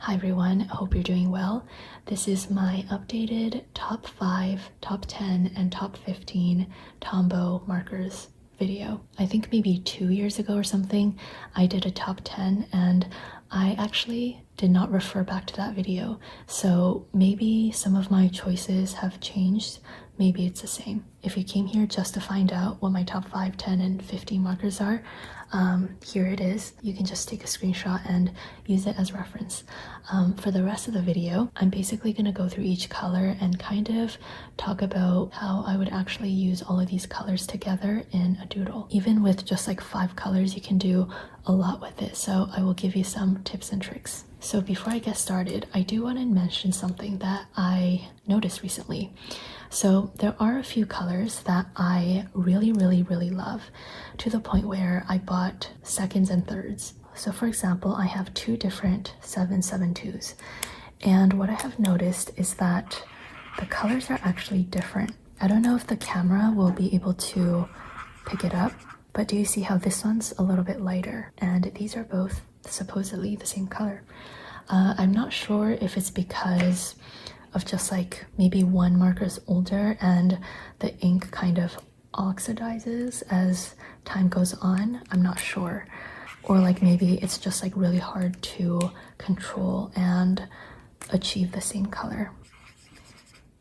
Hi everyone, hope you're doing well. This is my updated top 5, top 10, and top 15 Tombow markers video. I think maybe 2 years ago or something, I did a top 10 and I actually did not refer back to that video. So maybe some of my choices have changed. Maybe it's the same. If you came here just to find out what my top 5, 10, and 15 markers are, here it is. You can just take a screenshot and use it as reference. For the rest of the video, I'm basically going to go through each color and kind of talk about how I would actually use all of these colors together in a doodle. Even with just like 5 colors, you can do a lot with it. So I will give you some tips and tricks. So before I get started, I do want to mention something that I noticed recently. So there are a few colors that I really love, to the point where I bought seconds and thirds. So for example, I have 2 different 772s, and what I have noticed is that the colors are actually different. I don't know if the camera will be able to pick it up, but do you see how this one's a little bit lighter? And these are both supposedly the same color. I'm not sure if it's because of just like maybe one marker is older and the ink kind of oxidizes as time goes on. I'm not sure. Or like maybe it's just like really hard to control and achieve the same color.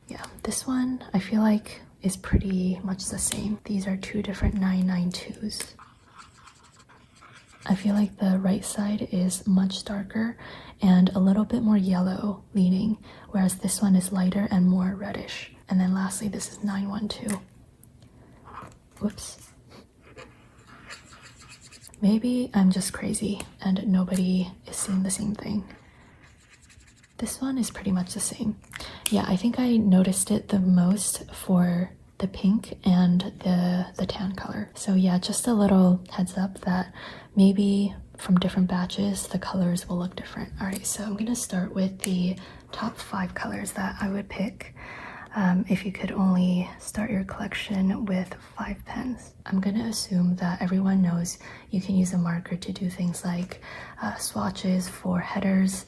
Yeah, this one I feel like is pretty much the same. These are 2 different 992s. I feel like the right side is much darker and a little bit more yellow leaning, whereas this one is lighter and more reddish. And then lastly, this is 912. Whoops. Maybe I'm just crazy and nobody is seeing the same thing. This one is pretty much the same. Yeah, I think I noticed it the most for the pink and the tan color. So yeah, just a little heads up that maybe from different batches the colors will look different. All right, so I'm gonna start with the top 5 colors that I would pick if you could only start your collection with 5 pens. I'm gonna assume that everyone knows you can use a marker to do things like swatches for headers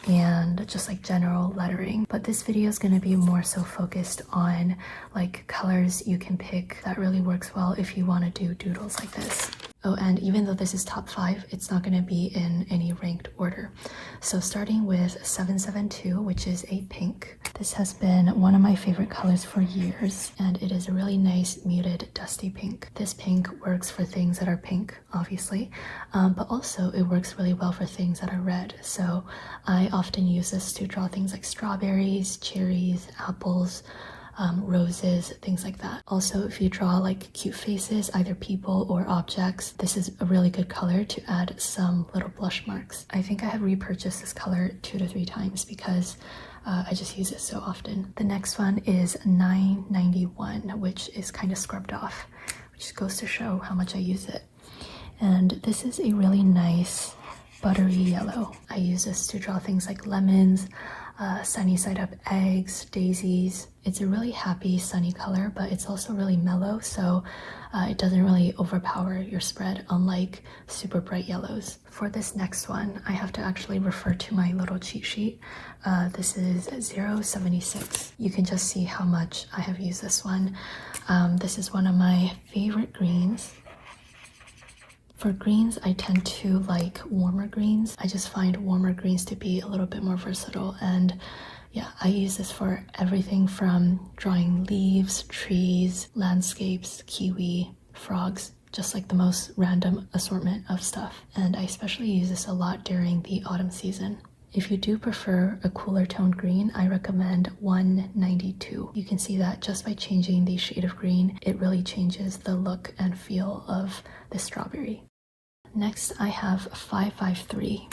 and just like general lettering, but this video is going to be more so focused on like colors you can pick that really works well if you want to do doodles like this. Oh, and even though this is top 5, it's not going to be in any ranked order. So starting with 772, which is a pink. This has been one of my favorite colors for years, and it is a really nice muted dusty pink. This pink works for things that are pink, obviously, but also it works really well for things that are red. So I often use this to draw things like strawberries, cherries, apples, roses, things like that. Also, if you draw like cute faces, either people or objects, this is a really good color to add some little blush marks. I think I have repurchased this color 2 to 3 times because I just use it so often. The next one is 991, which is kind of scrubbed off, which goes to show how much I use it. And this is a really nice buttery yellow. I use this to draw things like lemons, sunny side up eggs, daisies. It's a really happy sunny color, but it's also really mellow, so it doesn't really overpower your spread, unlike super bright yellows. For this next one, I have to actually refer to my little cheat sheet. This is 076. You can just see how much I have used this one. This is one of my favorite greens. For greens, I tend to like warmer greens. I just find warmer greens to be a little bit more versatile, and yeah, I use this for everything from drawing leaves, trees, landscapes, kiwi, frogs, just like the most random assortment of stuff. And I especially use this a lot during the autumn season. If you do prefer a cooler toned green, I recommend 192. You can see that just by changing the shade of green, it really changes the look and feel of the strawberry. Next, I have 553.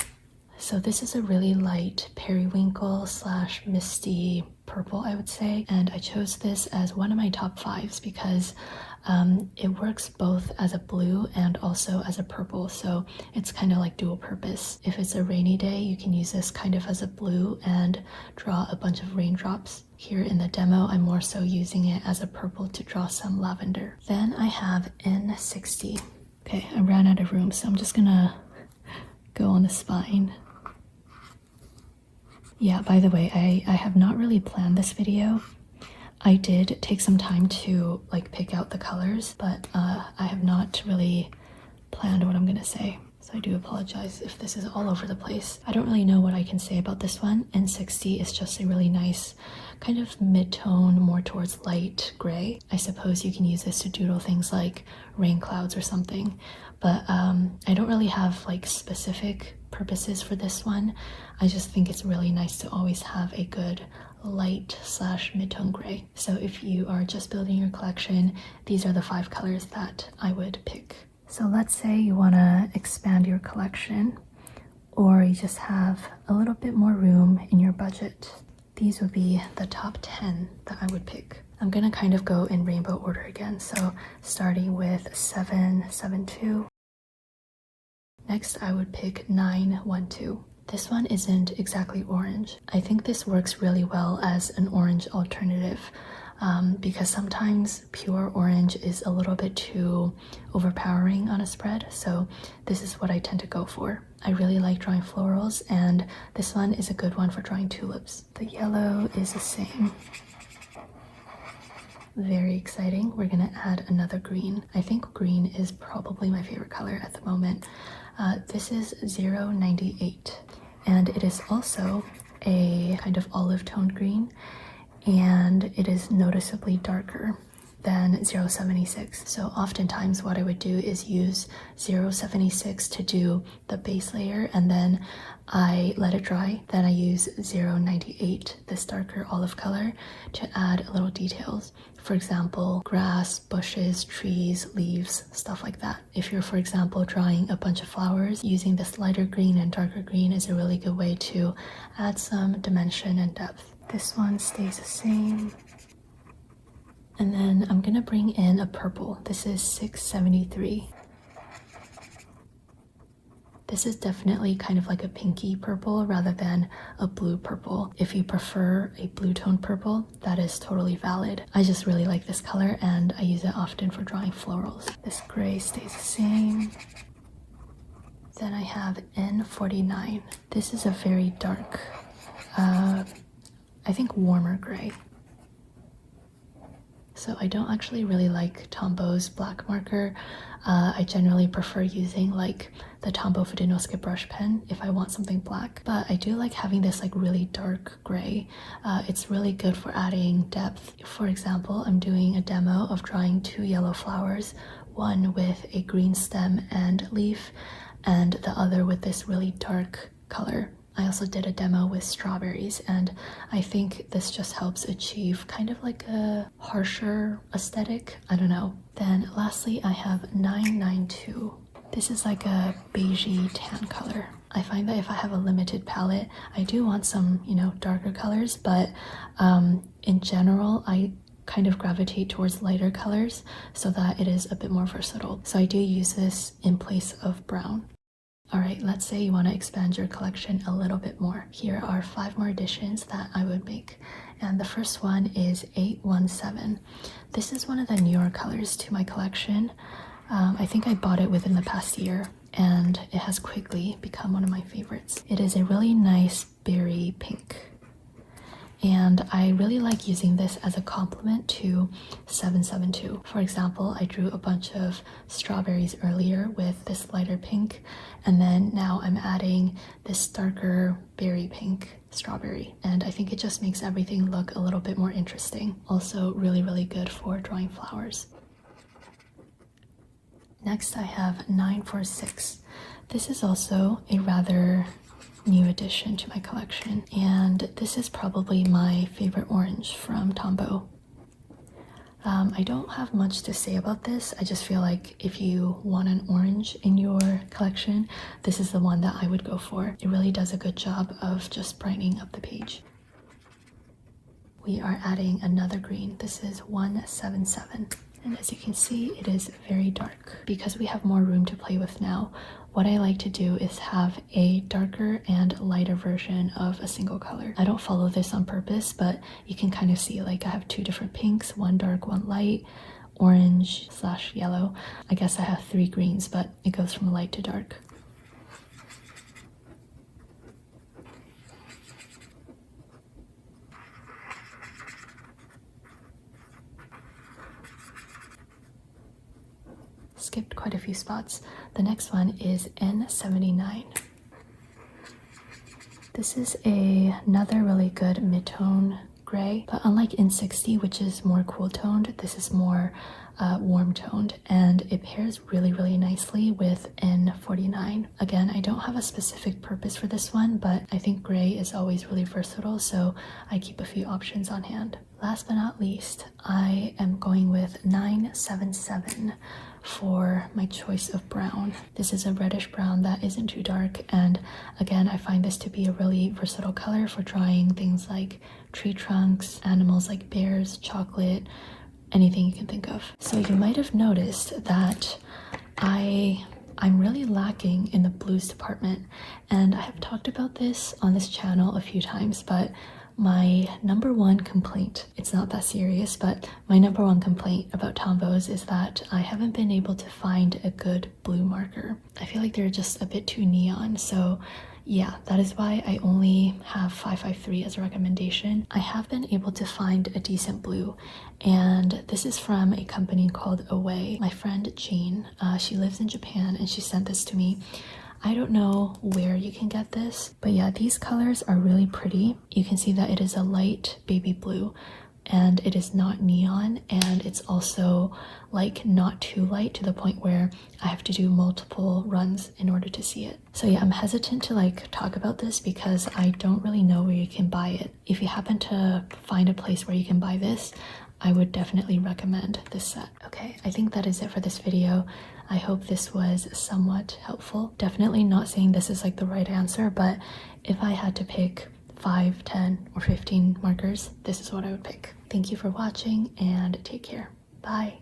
So this is a really light periwinkle / misty purple, I would say. And I chose this as one of my top 5s because it works both as a blue and also as a purple, so it's kind of like dual purpose. If it's a rainy day, you can use this kind of as a blue and draw a bunch of raindrops. Here in the demo, I'm more so using it as a purple to draw some lavender. Then I have N60. Okay, I ran out of room, so I'm just gonna go on the spine. Yeah, by the way, I have not really planned this video. I did take some time to like pick out the colors, but I have not really planned what I'm gonna say. So I do apologize if this is all over the place. I don't really know what I can say about this one. N60 is just a really nice kind of mid-tone, more towards light gray. I suppose you can use this to doodle things like rain clouds or something, but I don't really have like specific purposes for this one. I just think it's really nice to always have a good light / mid-tone gray. So if you are just building your collection, these are the 5 colors that I would pick. So let's say you want to expand your collection, or you just have a little bit more room in your budget. These would be the top 10 that I would pick. I'm gonna kind of go in rainbow order again, so starting with 772. Next, I would pick 912. This one isn't exactly orange. I think this works really well as an orange alternative, because sometimes pure orange is a little bit too overpowering on a spread, so this is what I tend to go for. I really like drawing florals, and this one is a good one for drawing tulips. The yellow is the same. Very exciting. We're gonna add another green. I think green is probably my favorite color at the moment. This is 098, and it is also a kind of olive toned green, and it is noticeably darker than 076. So oftentimes what I would do is use 076 to do the base layer, and then I let it dry. Then I use 098, this darker olive color, to add little details. For example, grass, bushes, trees, leaves, stuff like that. If you're, for example, drawing a bunch of flowers, using this lighter green and darker green is a really good way to add some dimension and depth. This one stays the same. And then I'm gonna bring in a purple. This is 673. This is definitely kind of like a pinky purple rather than a blue purple. If you prefer a blue tone purple, that is totally valid. I just really like this color and I use it often for drawing florals. This gray stays the same. Then I have N49. This is a very dark, I think warmer gray. So I don't actually really like Tombow's black marker. I generally prefer using like the Tombow Fudenosuke brush pen if I want something black. But I do like having this like really dark gray. It's really good for adding depth. For example, I'm doing a demo of drawing 2 yellow flowers, one with a green stem and leaf, and the other with this really dark color. I also did a demo with strawberries, and I think this just helps achieve kind of like a harsher aesthetic. I don't know. Then lastly, I have 992. This is like a beigey tan color. I find that if I have a limited palette, I do want some, you know, darker colors, but in general, I kind of gravitate towards lighter colors so that it is a bit more versatile. So I do use this in place of brown. Alright, let's say you want to expand your collection a little bit more. Here are 5 more additions that I would make. And the first one is 817. This is one of the newer colors to my collection. I think I bought it within the past year, and it has quickly become one of my favorites. It is a really nice berry pink. And I really like using this as a complement to 772. For example, I drew a bunch of strawberries earlier with this lighter pink, and then now I'm adding this darker berry pink strawberry, and I think it just makes everything look a little bit more interesting. Also really, really good for drawing flowers. Next I have 946. This is also a rather new addition to my collection, and this is probably my favorite orange from Tombow. I don't have much to say about this. I just feel like if you want an orange in your collection, this is the one that I would go for. It really does a good job of just brightening up the page. We are adding another green. This is 177. And as you can see, it is very dark. Because we have more room to play with now, what I like to do is have a darker and lighter version of a single color. I don't follow this on purpose, but you can kind of see like I have 2 different pinks, one dark, one light, orange / yellow. I guess I have 3 greens, but it goes from light to dark. skipped quite a few spots. The next one is N79. This is another really good mid-tone gray, but unlike N60, which is more cool toned, this is more warm toned, and it pairs really nicely with N49. Again, I don't have a specific purpose for this one, but I think gray is always really versatile, so I keep a few options on hand. Last but not least, I am going with 977 for my choice of brown. This is a reddish brown that isn't too dark, and again, I find this to be a really versatile color for drawing things like tree trunks, animals like bears, chocolate, anything you can think of. So you might have noticed that I'm really lacking in the blues department, and I have talked about this on this channel a few times, but my number one complaint, it's not that serious, but my number one complaint about Tombows is that I haven't been able to find a good blue marker. I feel like they're just a bit too neon, so yeah, that is why I only have 553 as a recommendation. I have been able to find a decent blue, and this is from a company called Away. My friend Jean, she lives in Japan, and she sent this to me. I don't know where you can get this, but yeah, these colors are really pretty. You can see that it is a light baby blue, and it is not neon, and it's also like not too light to the point where I have to do multiple runs in order to see it. So yeah, I'm hesitant to like talk about this because I don't really know where you can buy it. If you happen to find a place where you can buy this, I would definitely recommend this set. Okay, I think that is it for this video. I hope this was somewhat helpful. Definitely not saying this is like the right answer, but if I had to pick 5, 10, or 15 markers, this is what I would pick. Thank you for watching, and take care. Bye.